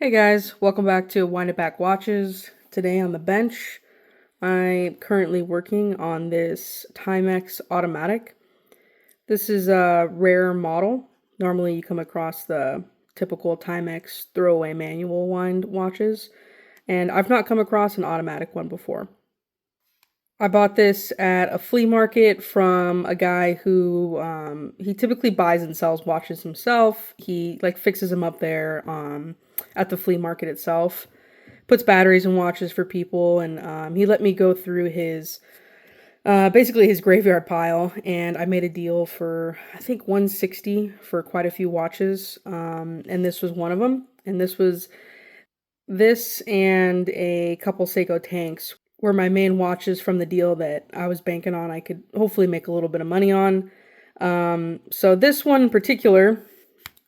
Hey guys, welcome back to Wind It Back Watches. Today on the bench, I'm currently working on this Timex automatic. This is a rare model. Normally you come across the typical Timex throwaway manual wind watches, and I've not come across an automatic one before. I bought this at a flea market from a guy who he typically buys and sells watches himself. He fixes them up there at the flea market itself, puts batteries in watches for people, and he let me go through his basically his graveyard pile, and I made a deal for I think 160 for quite a few watches, and this was one of them. And this and a couple Seiko tanks were my main watches from the deal that I was banking on I could hopefully make a little bit of money on. So this one in particular,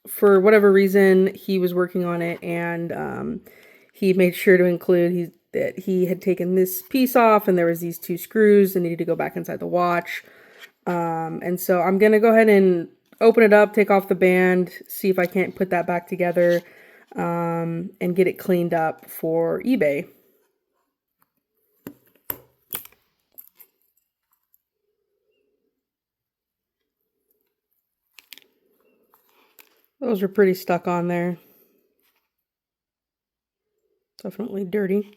for whatever reason, he was working on it, and he made sure to include that he had taken this piece off and there was these two screws that needed to go back inside the watch. And so I'm going to go ahead and open it up, take off the band, see if I can't put that back together, and get it cleaned up for eBay. Those are pretty stuck on there. Definitely dirty.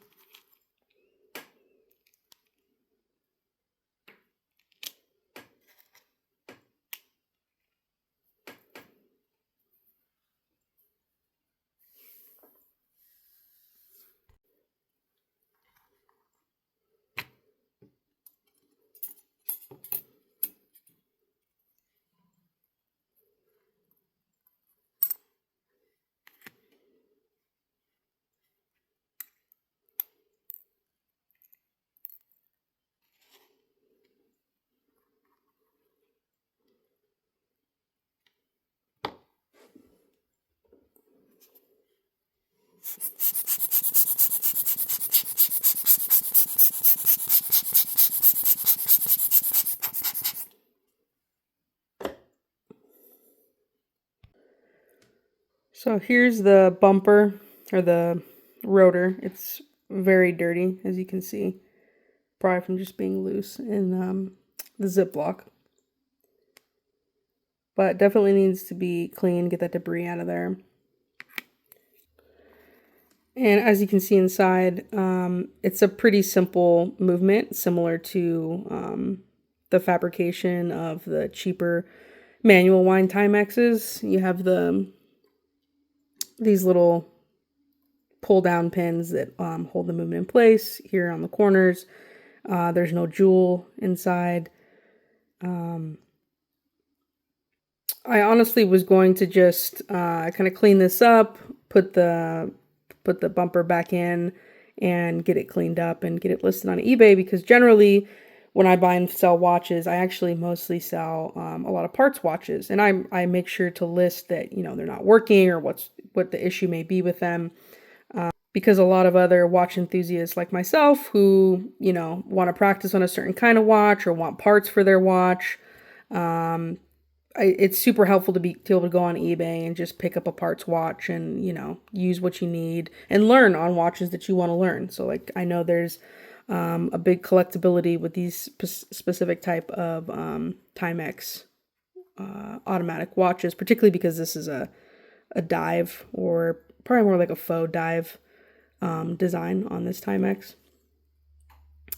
So here's the bumper, or the rotor. It's very dirty, as you can see, probably from just being loose in the Ziploc. But definitely needs to be cleaned, get that debris out of there. And as you can see inside, it's a pretty simple movement, similar to the fabrication of the cheaper manual wind Timexes. You have these little pull-down pins that hold the movement in place here on the corners. There's no jewel inside. I honestly was going to just kind of clean this up, put the bumper back in, and get it cleaned up and get it listed on eBay, because generally when I buy and sell watches, I actually mostly sell a lot of parts watches, and I make sure to list that, you know, they're not working or what the issue may be with them, because a lot of other watch enthusiasts like myself who, you know, want to practice on a certain kind of watch or want parts for their watch, it's super helpful to be able to go on eBay and just pick up a parts watch and, you know, use what you need and learn on watches that you want to learn. So like, I know there's a big collectability with these specific type of Timex automatic watches, particularly because this is a dive, or probably more like a faux dive design on this Timex.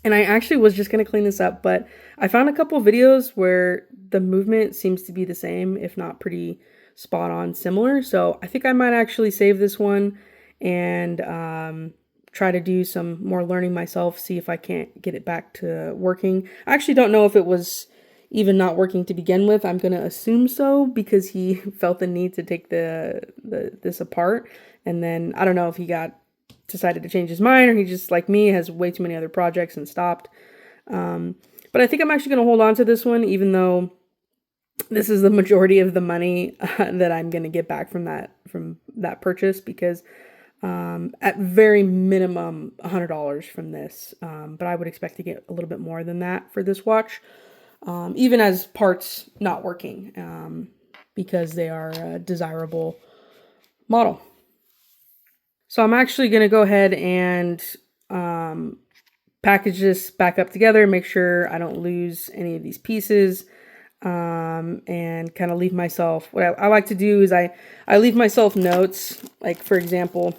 And I actually was just going to clean this up, but I found a couple videos where the movement seems to be the same, if not pretty spot on similar. So I think I might actually save this one and try to do some more learning myself, see if I can't get it back to working. I actually don't know if it was even not working to begin with. I'm going to assume so, because he felt the need to take this apart. And then I don't know if he decided to change his mind, or he just, like me, has way too many other projects and stopped. But I think I'm actually going to hold on to this one, even though this is the majority of the money that I'm going to get back from that purchase, because at very minimum $100 from this, but I would expect to get a little bit more than that for this watch, even as parts not working, because they are a desirable model. So I'm actually going to go ahead and package this back up together, make sure I don't lose any of these pieces, and kind of leave myself, what I like to do is I leave myself notes, like for example,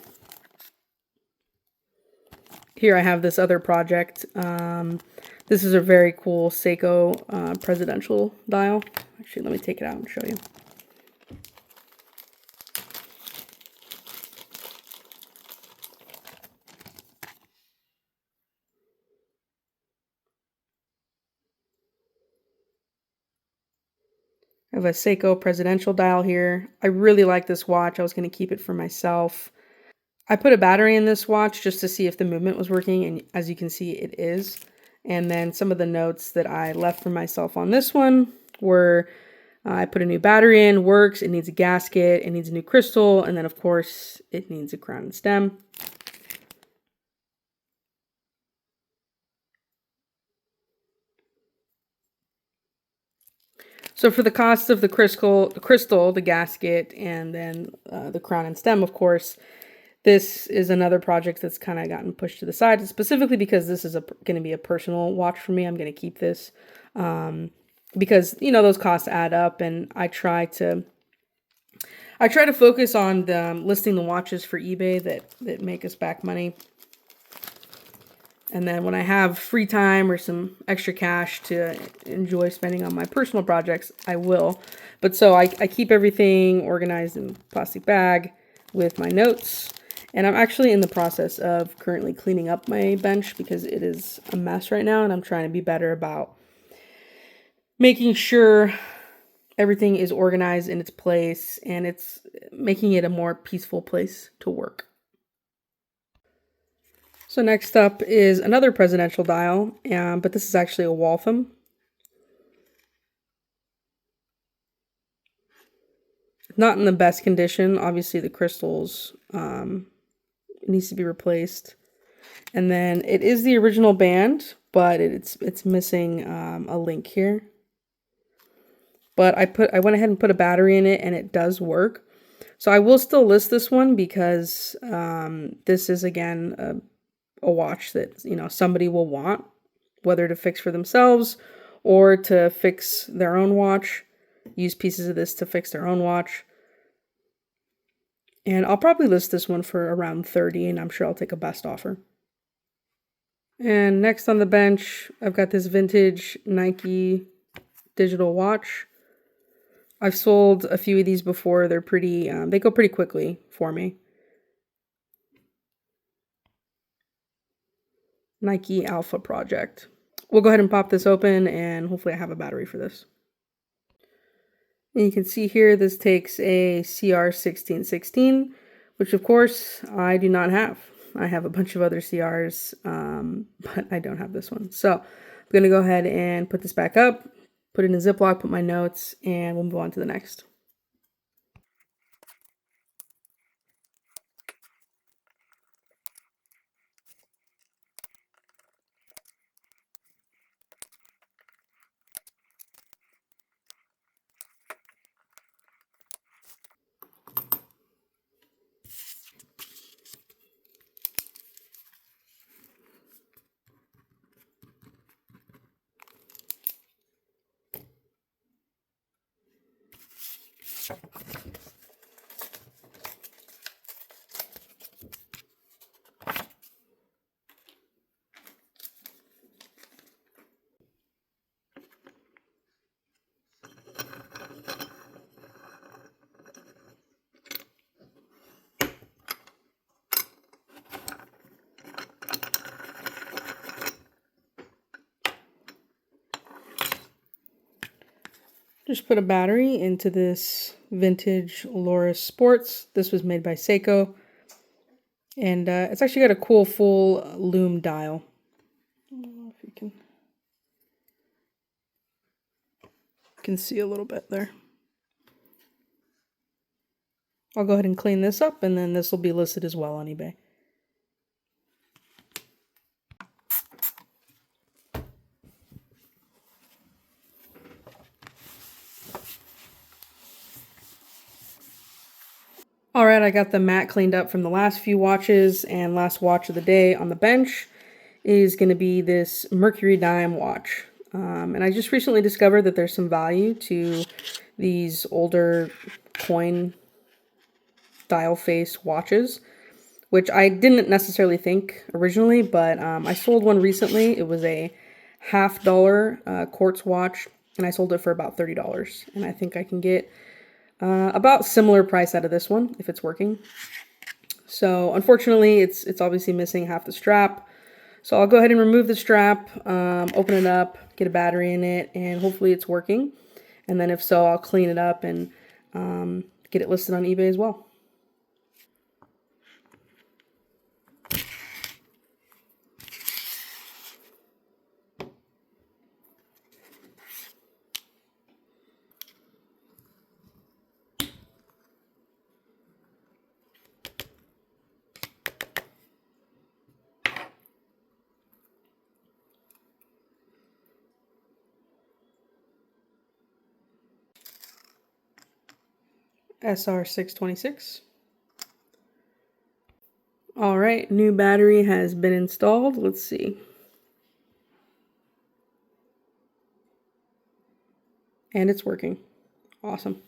here I have this other project. This is a very cool Seiko presidential dial. Actually, let me take it out and show you. I have a Seiko presidential dial here. I really like this watch. I was going to keep it for myself. I put a battery in this watch just to see if the movement was working, and as you can see, it is. And then some of the notes that I left for myself on this one were, I put a new battery in, works, it needs a gasket, it needs a new crystal, and then of course, it needs a crown and stem. So for the cost of the crystal, the gasket, and then the crown and stem, of course, this is another project that's kind of gotten pushed to the side, specifically because this is going to be a personal watch for me. I'm going to keep this because, you know, those costs add up, and I try to focus on listing the watches for eBay that make us back money. And then when I have free time or some extra cash to enjoy spending on my personal projects, I will. But so I keep everything organized in a plastic bag with my notes. And I'm actually in the process of currently cleaning up my bench because it is a mess right now. And I'm trying to be better about making sure everything is organized in its place and it's making it a more peaceful place to work. So next up is another presidential dial, but this is actually a Waltham. Not in the best condition. Obviously the crystals needs to be replaced. And then it is the original band, but it's missing a link here. But I went ahead and put a battery in it and it does work. So I will still list this one because this is again a watch that, you know, somebody will want, whether to fix for themselves or to fix their own watch, use pieces of this to fix their own watch. And I'll probably list this one for around 30, and I'm sure I'll take a best offer. And next on the bench, I've got this vintage Nike digital watch. I've sold a few of these before. They're pretty, they go pretty quickly for me. Nike Alpha Project. We'll go ahead and pop this open and hopefully I have a battery for this. And you can see here this takes a CR1616, which of course I do not have. I have a bunch of other CRs, but I don't have this one. So I'm going to go ahead and put this back up, put it in a Ziploc, put my notes, and we'll move on to the next. Just put a battery into this vintage Loris Sports. This was made by Seiko. And it's actually got a cool full lume dial. I don't know if you can see a little bit there. I'll go ahead and clean this up and then this will be listed as well on eBay. All right, I got the mat cleaned up from the last few watches, and last watch of the day on the bench is going to be this Mercury dime watch. And I just recently discovered that there's some value to these older coin dial face watches, which I didn't necessarily think originally, but I sold one recently. It was a $50 quartz watch, and I sold it for about $30. And I think I can get about similar price out of this one if it's working. So unfortunately, it's obviously missing half the strap. So I'll go ahead and remove the strap, open it up, get a battery in it, and hopefully it's working. And then if so, I'll clean it up and get it listed on eBay as well. SR626. All right, new battery has been installed. Let's see. And it's working. Awesome.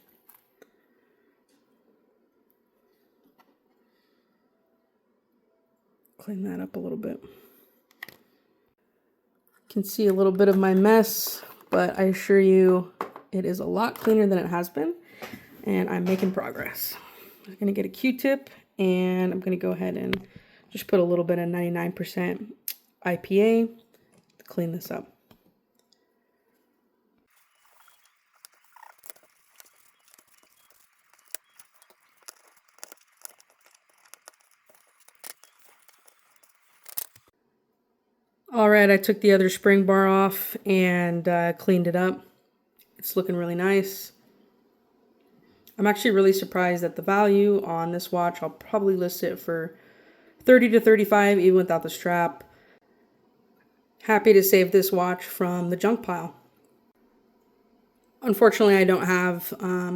Clean that up a little bit. You can see a little bit of my mess, but I assure you it is a lot cleaner than it has been, and I'm making progress. I'm going to get a Q-tip, and I'm going to go ahead and just put a little bit of 99% IPA to clean this up. All right, I took the other spring bar off and cleaned it up. It's looking really nice. I'm actually really surprised at the value on this watch. I'll probably list it for 30 to 35 even without the strap. Happy to save this watch from the junk pile. Unfortunately, I don't have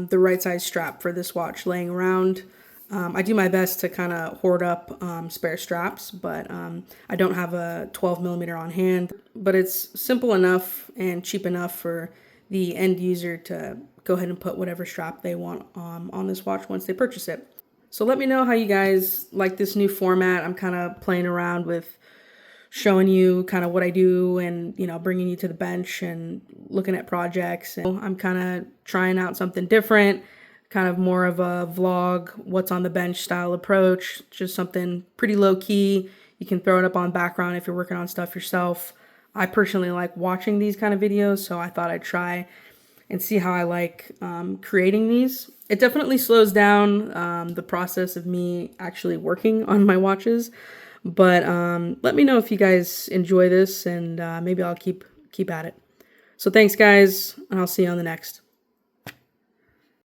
the right size strap for this watch laying around. I do my best to kind of hoard up spare straps, but I don't have a 12 millimeter on hand. But it's simple enough and cheap enough for the end user to go ahead and put whatever strap they want on this watch once they purchase it. So let me know how you guys like this new format. I'm kind of playing around with showing you kind of what I do and, you know, bringing you to the bench and looking at projects. And I'm kind of trying out something different, kind of more of a vlog, what's on the bench style approach, just something pretty low key. You can throw it up on background if you're working on stuff yourself. I personally like watching these kind of videos, so I thought I'd try and see how I like creating these. It definitely slows down the process of me actually working on my watches. But let me know if you guys enjoy this, and maybe I'll keep at it. So thanks, guys, and I'll see you on the next.